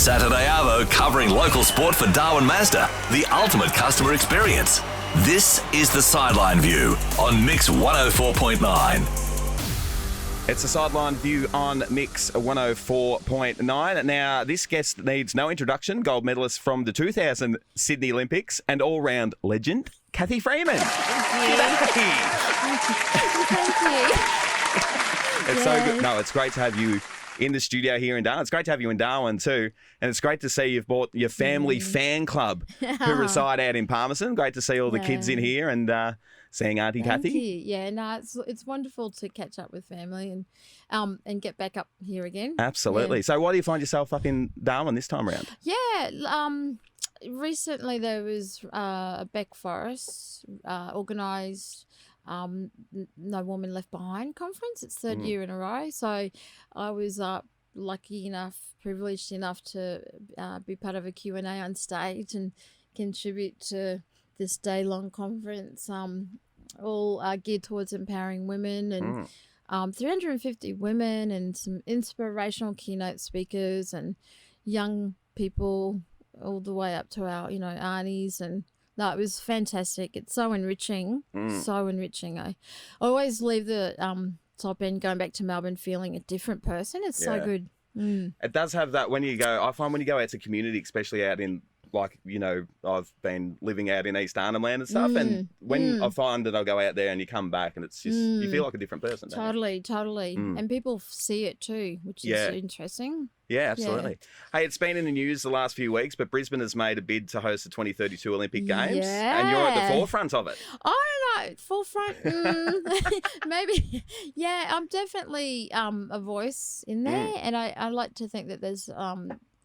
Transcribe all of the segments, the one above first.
Saturday Arvo covering local sport for Darwin Mazda, the ultimate customer experience. This is the Sideline View on Mix 104.9. It's the Sideline View on Mix 104.9. Now, this guest needs no introduction. Gold medalist from the 2000 Sydney Olympics and all-round legend, Cathy Freeman. Thank you. It's so good. No, it's great to have you in the studio here in Darwin. It's great to have you in Darwin too. And it's great to see you've brought your family fan club who reside out in Palmerston. Great to see all the kids in here and seeing Auntie Cathy. Thank you. Yeah, no, it's wonderful to catch up with family and get back up here again. Absolutely. Yeah. So why do you find yourself up in Darwin this time around? Yeah, recently there was a Beck Forest organised No Woman Left Behind conference. It's third year in a row. So I was lucky enough, privileged enough to be part of a Q&A on stage and contribute to this day-long conference, all geared towards empowering women and 350 women and some inspirational keynote speakers and young people all the way up to our, aunties. And no, it was fantastic. It's so enriching, so enriching. I always leave the top end going back to Melbourne feeling a different person. It's so good. It does have that I find when you go out to community, especially out in, I've been living out in East Arnhem Land and stuff, and when I find that I go out there and you come back and it's just, you feel like a different person. Totally. And people see it too, which is interesting. Yeah, absolutely. Yeah. Hey, it's been in the news the last few weeks, but Brisbane has made a bid to host the 2032 Olympic Games, and you're at the forefront of it. I don't know, forefront, maybe. Yeah, I'm definitely a voice in there, and I like to think that there's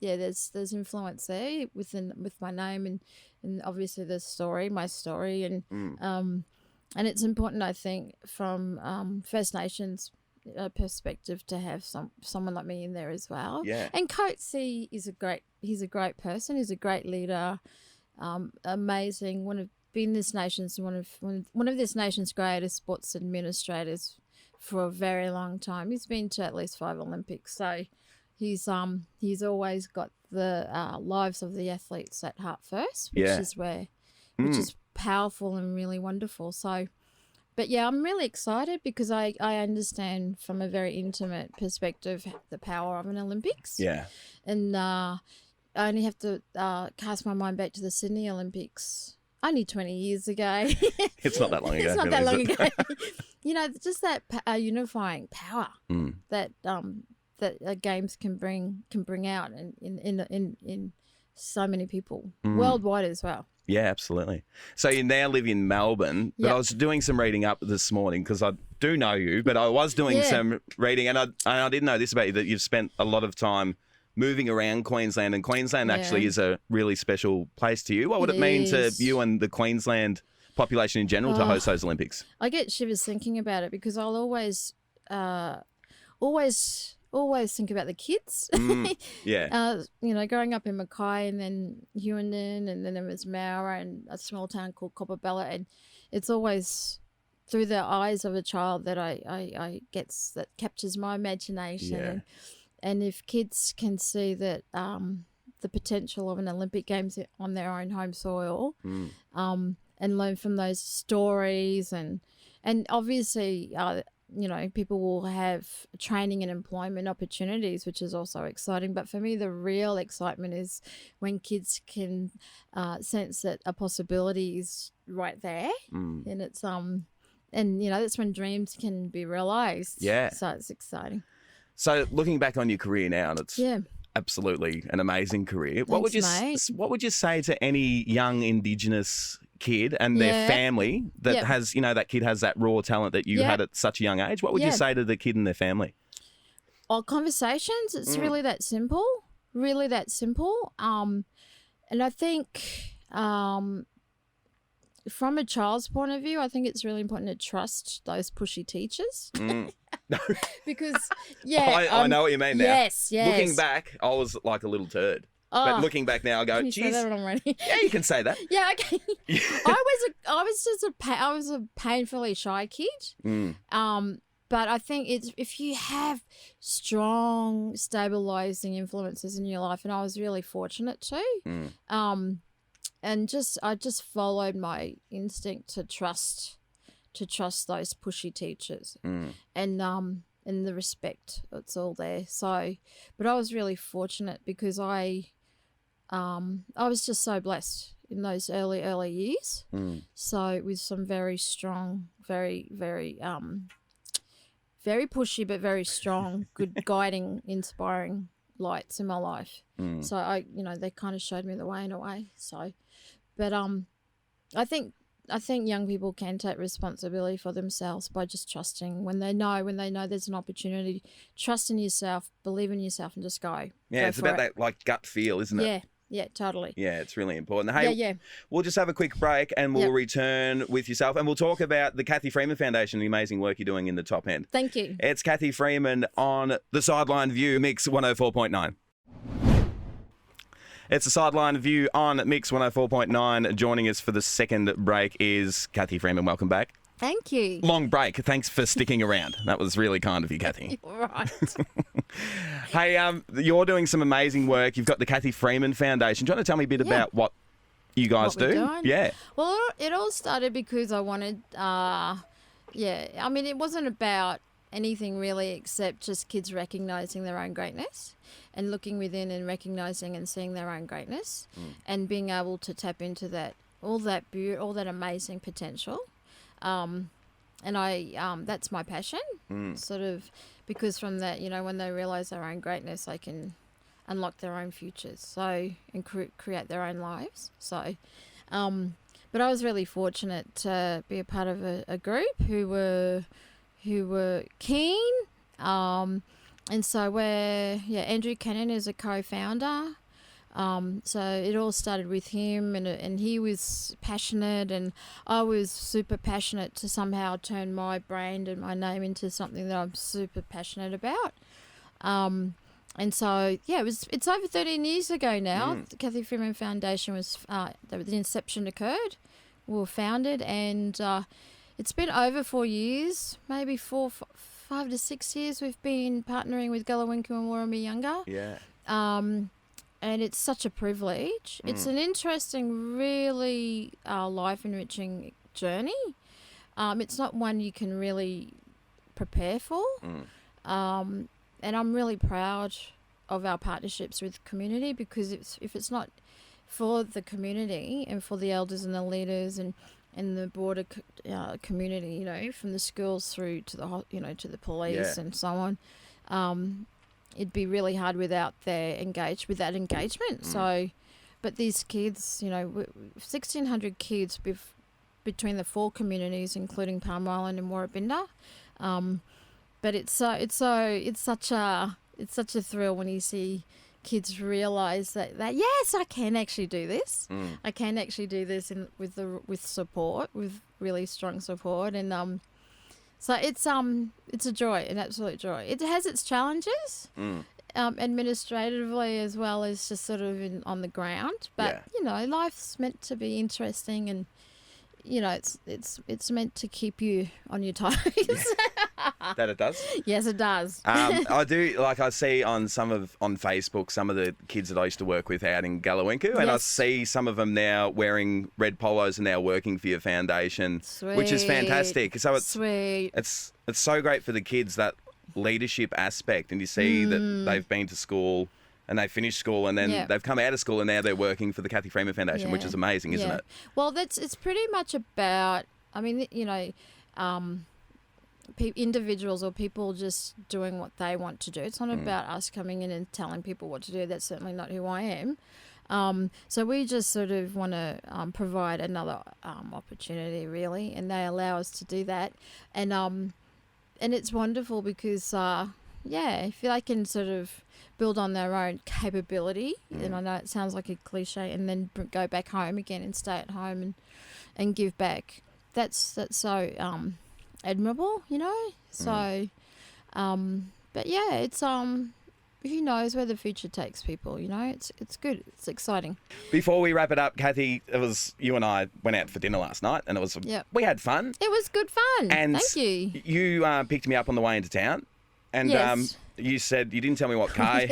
there's influence there with my name and obviously the story, my story, and it's important, I think, from First Nations perspective to have someone like me in there as well. Yeah. And Coatsy is a great person. He's a great leader, amazing. One of this nation's greatest sports administrators for a very long time. He's been to at least 5 Olympics, so he's always got the lives of the athletes at heart first, which is powerful and really wonderful. So. But yeah, I'm really excited because I understand from a very intimate perspective the power of an Olympics. Yeah. And I only have to cast my mind back to the Sydney Olympics only 20 years ago. It's not that long ago. It's not that long ago. Just that unifying power that games can bring out in so many people worldwide as well. Yeah, absolutely. So you now live in Melbourne, but I was doing some reading up this morning because I do know you, but I was doing some reading and I didn't know this about you, that you've spent a lot of time moving around Queensland, and Queensland actually is a really special place to you. What would it mean to you and the Queensland population in general to host those Olympics? I get shivers thinking about it because I'll always think about the kids. Growing up in Mackay and then Hughenden and then there was Mowra and a small town called Coppabella, and it's always through the eyes of a child that that captures my imagination. Yeah. And if kids can see that the potential of an Olympic Games on their own home soil, and learn from those stories and obviously people will have training and employment opportunities, which is also exciting. But for me, the real excitement is when kids can sense that a possibility is right there, and it's that's when dreams can be realised. Yeah. So it's exciting. So looking back on your career now, and it's absolutely an amazing career. Thanks, what would you say to any young Indigenous kid and their family that has, that kid has that raw talent that you had at such a young age? What would you say to the kid and their family? Conversations. It's really that simple. And I think from a child's point of view, I think it's really important to trust those pushy teachers. Because, I know what you mean now. Yes. Looking back, I was like a little turd. But looking back now, I go, geez. Say that already? Yeah, you can say that. Yeah, okay. I was a painfully shy kid. But I think it's if you have strong, stabilizing influences in your life, and I was really fortunate too. And I just followed my instinct to trust those pushy teachers, and the respect, it's all there. So, but I was really fortunate because I was just so blessed in those early years. So with some very strong, very very pushy but very strong, good guiding, inspiring lights in my life. So they kind of showed me the way in a way. So, but I think young people can take responsibility for themselves by just trusting when they know there's an opportunity. Trust in yourself, believe in yourself, and just go. Yeah, it's about that like gut feel, isn't it? Yeah, totally. Yeah, it's really important. Hey, yeah. We'll just have a quick break and we'll return with yourself and we'll talk about the Cathy Freeman Foundation, the amazing work you're doing in the top end. Thank you. It's Cathy Freeman on the Sideline View, Mix 104.9. It's the Sideline View on Mix 104.9. Joining us for the second break is Cathy Freeman. Welcome back. Thank you. Long break. Thanks for sticking around. That was really kind of you, Cathy. Right. Hey, you're doing some amazing work. You've got the Cathy Freeman Foundation. Do you want to tell me a bit about what you guys do? Doing? Yeah. Well, it all started because I wanted, I mean, it wasn't about anything really except just kids recognising their own greatness and looking within and recognising and seeing their own greatness and being able to tap into that, all that beauty, all that amazing potential. And that's my passion, sort of, because from that, when they realise their own greatness, they can unlock their own futures, so, and create their own lives. So, but I was really fortunate to be a part of a group who were keen, and so Andrew Cannon is a co-founder. So it all started with him, and he was passionate, and I was super passionate to somehow turn my brand and my name into something that I'm super passionate about. And so, it's over 13 years ago now. The Cathy Freeman Foundation was, the inception occurred. We were founded, and it's been over 4 years, maybe 5 to 6 years we've been partnering with Gulawinku and Warramie-Younger. Yeah. And it's such a privilege. It's an interesting, really life-enriching journey. It's not one you can really prepare for. And I'm really proud of our partnerships with the community, because if it's not for the community and for the elders and the leaders and the broader community, from the schools through to the to the police and so on, it'd be really hard without that engagement. So, but these kids, 1,600 kids between the 4 communities, including Palm Island and Warrabinda. But it's such a thrill when you see kids realise that yes, I can actually do this. I can actually do this with support, with really strong support, and so it's a joy, an absolute joy. It has its challenges, administratively as well as just sort of on the ground. But life's meant to be interesting, and it's meant to keep you on your toes. That it does? Yes, it does. I do, I see on Facebook some of the kids that I used to work with out in Gulawinku, and I see some of them now wearing red polos and now working for your foundation, which is fantastic. So it's so great for the kids, that leadership aspect, and you see that they've been to school and they finished school, and then they've come out of school, and now they're working for the Cathy Freeman Foundation, which is amazing, isn't it? Well, it's pretty much about, individuals or people just doing what they want to do. It's not about us coming in and telling people what to do. That's certainly not who I am. So we just sort of want to provide another opportunity, really, and they allow us to do that. And it's wonderful because, if they can sort of build on their own capability, and I know it sounds like a cliche, and then go back home again and stay at home and give back. That's so admirable, So, but it's who knows where the future takes people? You know, it's good. It's exciting. Before we wrap it up, Cathy, it was you and I went out for dinner last night, and it was we had fun. It was good fun. And thank you. You picked me up on the way into town, and Yes. you said you didn't tell me what car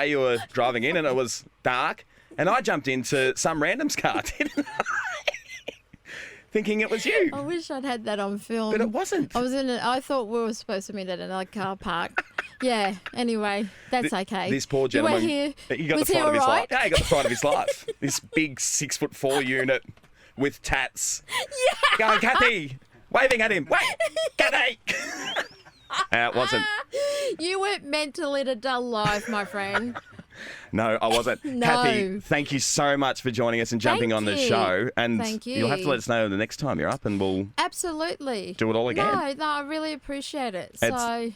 you were driving in, and it was dark, and I jumped into some random's car, didn't I? Thinking it was you. I wish I'd had that on film. But it wasn't. I thought we were supposed to meet at another car park. Yeah. Anyway, that's okay. This poor gentleman. You were here. He got Was the he fright of his all life. right? Yeah, he got the fright of his life. This big 6'4" unit with tats. Yeah. Going, Cathy, waving at him. Wait, Cathy. It wasn't. You weren't meant to lead a dull life, my friend. No, I wasn't. No. Cathy, thank you so much for joining us and jumping on the you. show. And Thank you'll have to you. let us know the next time you're up, and we'll Absolutely. do it all again. No, I really appreciate it. It's- So,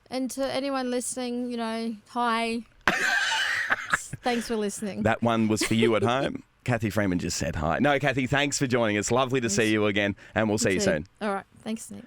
and to anyone listening, you know, hi. Thanks for listening. That one was for you at home. Cathy Freeman just said hi. No, Cathy, thanks for joining us. Lovely to see you again, and we'll see you soon. All right. Thanks, Nick.